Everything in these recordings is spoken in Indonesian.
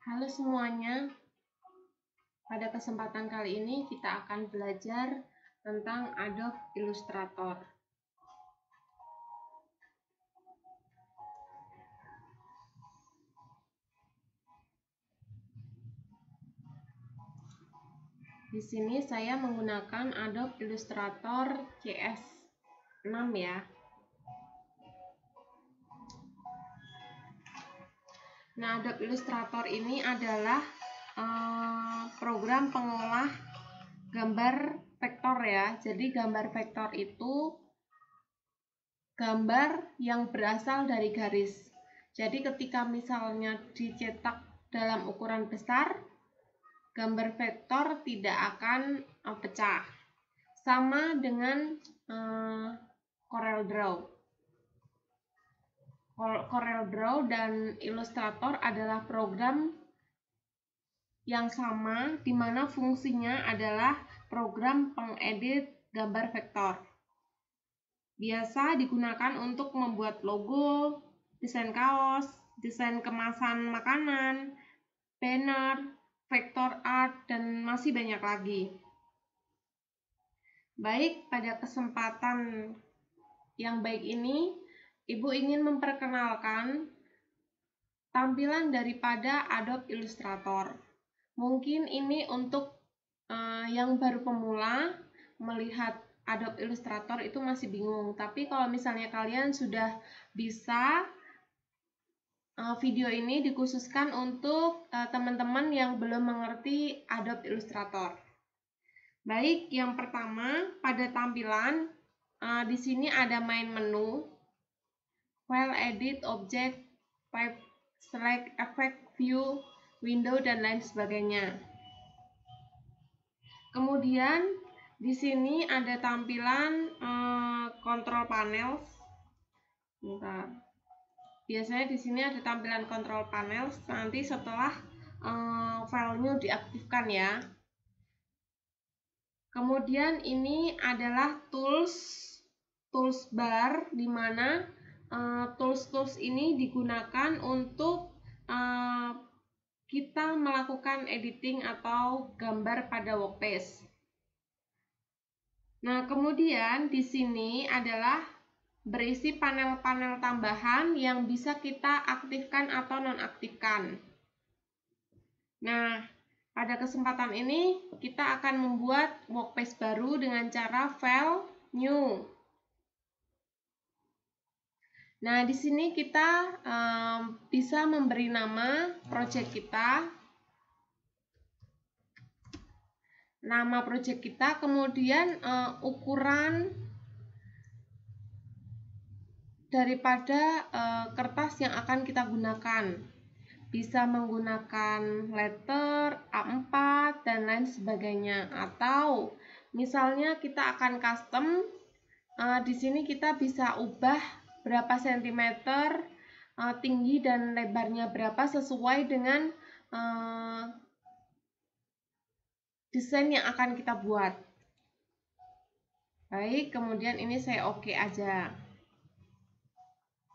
Halo semuanya, pada kesempatan kali ini kita akan belajar tentang Adobe Illustrator. Di sini saya menggunakan Adobe Illustrator CS6 ya. Nah, Adobe Illustrator ini adalah program pengolah gambar vektor ya. Jadi gambar vektor itu gambar yang berasal dari garis. Jadi ketika misalnya dicetak dalam ukuran besar, gambar vektor tidak akan pecah. Sama dengan Corel Draw. Corel Draw dan Illustrator adalah program yang sama, di mana fungsinya adalah program pengedit gambar vektor. Biasa digunakan untuk membuat logo, desain kaos, desain kemasan makanan, banner, vektor art, dan masih banyak lagi. Baik, pada kesempatan yang baik ini, Ibu ingin memperkenalkan tampilan daripada Adobe Illustrator. Mungkin ini untuk yang baru pemula melihat Adobe Illustrator itu masih bingung. Tapi kalau misalnya kalian sudah bisa, video ini dikhususkan untuk teman-teman yang belum mengerti Adobe Illustrator. Baik, yang pertama pada tampilan di sini ada main menu, file, edit, object, type, select, effect, view, window, dan lain sebagainya. Kemudian di sini ada tampilan control panels. Bentar. Biasanya di sini ada tampilan control panels nanti setelah filenya diaktifkan ya. Kemudian ini adalah tools bar, di mana tools ini digunakan untuk kita melakukan editing atau gambar pada workspace. Nah, kemudian di sini adalah berisi panel-panel tambahan yang bisa kita aktifkan atau nonaktifkan. Nah, pada kesempatan ini kita akan membuat workspace baru dengan cara File, New. Nah, di sini kita bisa memberi nama project kita. Nama project kita, kemudian ukuran daripada kertas yang akan kita gunakan. Bisa menggunakan letter, A4, dan lain sebagainya. Atau misalnya kita akan custom, di sini kita bisa ubah berapa sentimeter tinggi dan lebarnya berapa sesuai dengan desain yang akan kita buat. Baik, kemudian ini saya oke aja.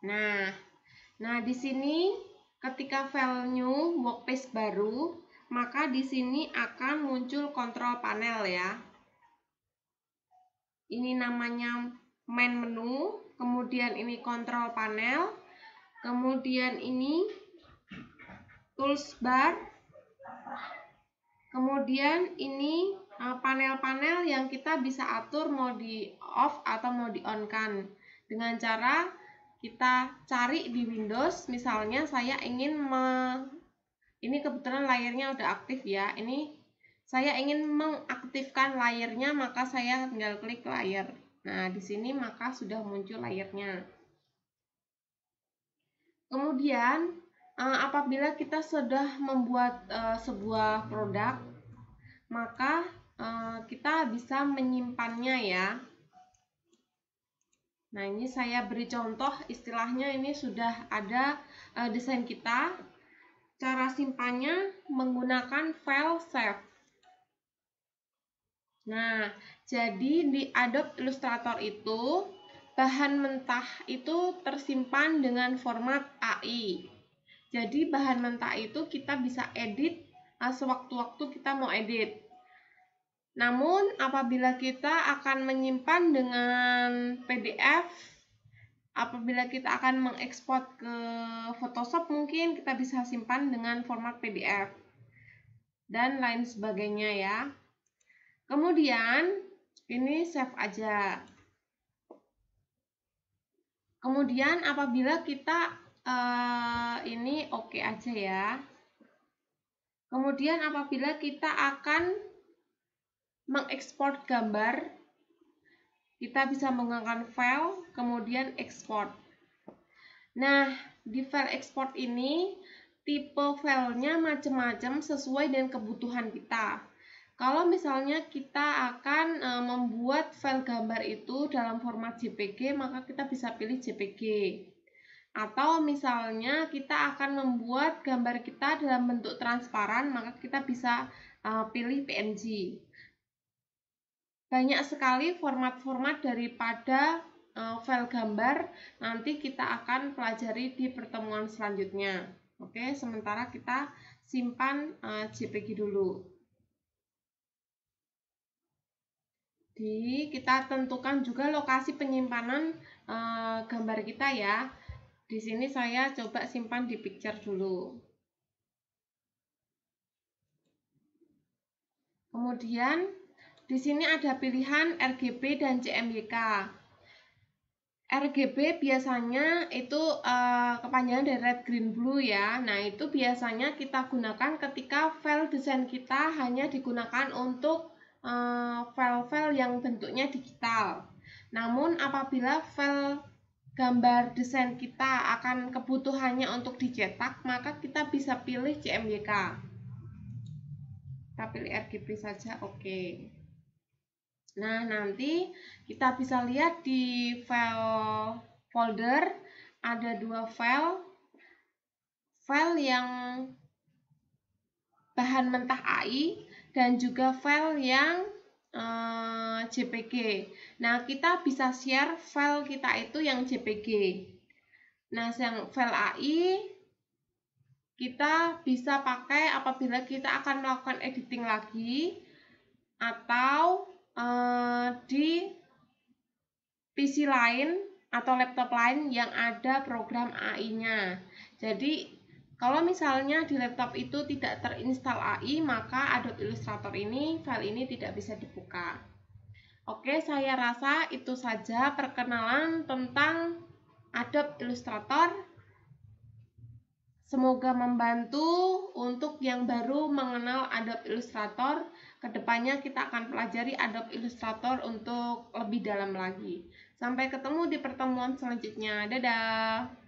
Nah di sini ketika file new workspace baru, maka di sini akan muncul kontrol panel ya. Ini namanya main menu, kemudian ini kontrol panel, kemudian ini tools bar, kemudian ini panel-panel yang kita bisa atur mau di off atau mau di on kan, dengan cara kita cari di Windows. Misalnya saya ingin ini kebetulan layarnya udah aktif ya, ini saya ingin mengaktifkan layarnya, maka saya tinggal klik layar. Nah, di sini maka sudah muncul layarnya. Kemudian apabila kita sudah membuat sebuah produk, maka kita bisa menyimpannya ya. Nah, ini saya beri contoh, istilahnya ini sudah ada desain kita. Cara simpannya menggunakan file save. Nah, jadi di Adobe Illustrator itu bahan mentah itu tersimpan dengan format AI. Jadi bahan mentah itu kita bisa edit sewaktu-waktu kita mau edit. Namun apabila kita akan menyimpan dengan PDF, apabila kita akan mengekspor ke Photoshop, mungkin kita bisa simpan dengan format PDF dan lain sebagainya ya. Kemudian ini save aja. Kemudian apabila kita ini oke aja ya. Kemudian apabila kita akan mengekspor gambar, kita bisa menggunakan file, kemudian export. Nah, di file export ini tipe filenya macam-macam sesuai dengan kebutuhan kita. Kalau misalnya kita akan membuat file gambar itu dalam format JPG, maka kita bisa pilih JPG. Atau misalnya kita akan membuat gambar kita dalam bentuk transparan, maka kita bisa pilih PNG. Banyak sekali format-format daripada file gambar, nanti kita akan pelajari di pertemuan selanjutnya. Oke, sementara kita simpan JPG dulu. Kita tentukan juga lokasi penyimpanan gambar kita ya. Di sini saya coba simpan di picture dulu. Kemudian di sini ada pilihan RGB dan CMYK. RGB biasanya itu kepanjangan dari red, green, blue ya. Nah, itu biasanya kita gunakan ketika file desain kita hanya digunakan untuk file-file yang bentuknya digital. Namun apabila file gambar desain kita akan kebutuhannya untuk dicetak, maka kita bisa pilih CMYK. Kita pilih RGB saja, oke. Nah, nanti kita bisa lihat di file folder ada dua file yang bahan mentah AI dan juga file yang JPG. Nah, kita bisa share file kita itu yang JPG. Nah, yang file AI kita bisa pakai apabila kita akan melakukan editing lagi atau di PC lain atau laptop lain yang ada program AI-nya. Jadi kalau misalnya di laptop itu tidak terinstal AI, maka Adobe Illustrator ini, file ini tidak bisa dibuka. Oke, saya rasa itu saja perkenalan tentang Adobe Illustrator. Semoga membantu untuk yang baru mengenal Adobe Illustrator. Kedepannya kita akan pelajari Adobe Illustrator untuk lebih dalam lagi. Sampai ketemu di pertemuan selanjutnya. Dadah!